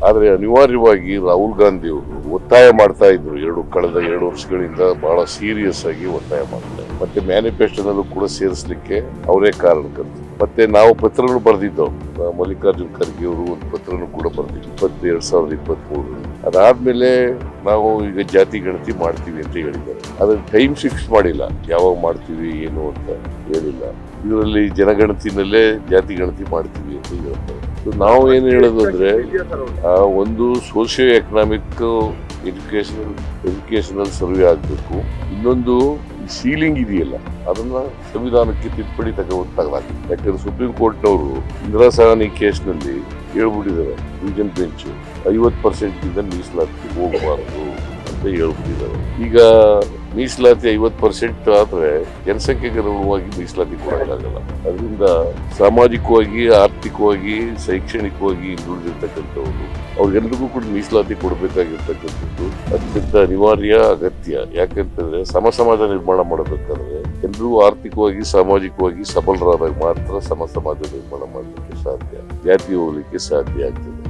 ಆದ್ರೆ ಅನಿವಾರ್ಯವಾಗಿ ರಾಹುಲ್ ಗಾಂಧಿ ಅವರು ಒತ್ತಾಯ ಮಾಡ್ತಾ ಇದ್ರು ಕಳೆದ 2 ವರ್ಷಗಳಿಂದ ಬಹಳ ಸೀರಿಯಸ್ ಆಗಿ ಒತ್ತಾಯ ಮಾಡ್ತಾರೆ. ಮತ್ತೆ ಮ್ಯಾನಿಫೆಸ್ಟೋನಲ್ಲೂ ಕೂಡ ಸೇರಿಸಲಿಕ್ಕೆ ಅವರೇ ಕಾರಣಕರ್ತರು. ಮತ್ತೆ ನಾವು ಪತ್ರನೂ ಬರೆದಿದ್ದವು. ಮಲ್ಲಿಕಾರ್ಜುನ್ ಖರ್ಗೆ ಅವರು ಒಂದು ಪತ್ರನೂ ಕೂಡ ಬರೆದಿದ್ದು 2023. ಅದಾದ್ಮೇಲೆ ನಾವು ಈಗ ಜಾತಿ ಗಣತಿ ಮಾಡ್ತೀವಿ ಅಂತ ಹೇಳಿದ್ದಾರೆ. ಅದ್ರ ಟೈಮ್ ಫಿಕ್ಸ್ ಮಾಡಿಲ್ಲ, ಯಾವಾಗ ಮಾಡ್ತೀವಿ ಏನು ಅಂತ ಹೇಳಿಲ್ಲ. ಇದರಲ್ಲಿ ಜನಗಣತಿನಲ್ಲೇ ಜಾತಿ ಗಣತಿ ಮಾಡ್ತೀವಿ ಅಂತ ಹೇಳ್ತಾರೆ. ನಾವು ಏನು ಹೇಳೋದು ಅಂದ್ರೆ ಒಂದು ಸೋಷಿಯೋ ಎಕನಾಮಿಕ್ ಎಜುಕೇಶನಲ್ ಸರ್ವೆ ಆಗ್ಬೇಕು. ಇನ್ನೊಂದು ಸೀಲಿಂಗ್ ಇದೆಯಲ್ಲ ಅದನ್ನ ಸಂವಿಧಾನಕ್ಕೆ ತಿದ್ದುಪಡಿ ತಗೊಳ್ಳಾಗಿದೆ. ಯಾಕಂದ್ರೆ ಸುಪ್ರೀಂ ಕೋರ್ಟ್ನವರು ಇಂದಿರಾ ಸಹಾನಿ ಕೇಸ್ನಲ್ಲಿ ಹೇಳ್ಬಿಟ್ಟಿದ್ದಾರೆ, ಡಿವಿಷನ್ ಬೆಂಚ್ 50% ಮೀಸಲಾತಿ ಹೋಗಬಾರದು ಅಂತ ಹೇಳ್ಬಿಟ್ಟಿದ್ದಾರೆ. ಈಗ ಮೀಸಲಾತಿ 50% ಆದ್ರೆ ಜನಸಂಖ್ಯೆಗೆ ಅನುಗುಣವಾಗಿ ಮೀಸಲಾತಿ ಕೊಡಕ್ಕಾಗಲ್ಲ. ಅದರಿಂದ ಸಾಮಾಜಿಕವಾಗಿ, ಆರ್ಥಿಕವಾಗಿ, ಶೈಕ್ಷಣಿಕವಾಗಿ ಹಿಂದುಳಿದಿರ್ತಕ್ಕಂಥವ್ರು ಅವ್ರಿಗೆಲ್ರಿಗೂ ಕೂಡ ಮೀಸಲಾತಿ ಕೊಡಬೇಕಾಗಿರ್ತಕ್ಕಂಥದ್ದು ಅತ್ಯಂತ ಅನಿವಾರ್ಯ, ಅಗತ್ಯ. ಯಾಕಂತಂದ್ರೆ ಸಮಾಜ ನಿರ್ಮಾಣ ಮಾಡಬೇಕಾದ್ರೆ ಎಲ್ಲರೂ ಆರ್ಥಿಕವಾಗಿ, ಸಾಮಾಜಿಕವಾಗಿ ಸಬಲರಾದಾಗ ಮಾತ್ರ ಸಮಾಜ ನಿರ್ಮಾಣ ಮಾಡಲಿಕ್ಕೆ ಸಾಧ್ಯ, ಜಾತಿ ಹೋಗ್ಲಿಕ್ಕೆ ಸಾಧ್ಯ ಆಗ್ತದೆ.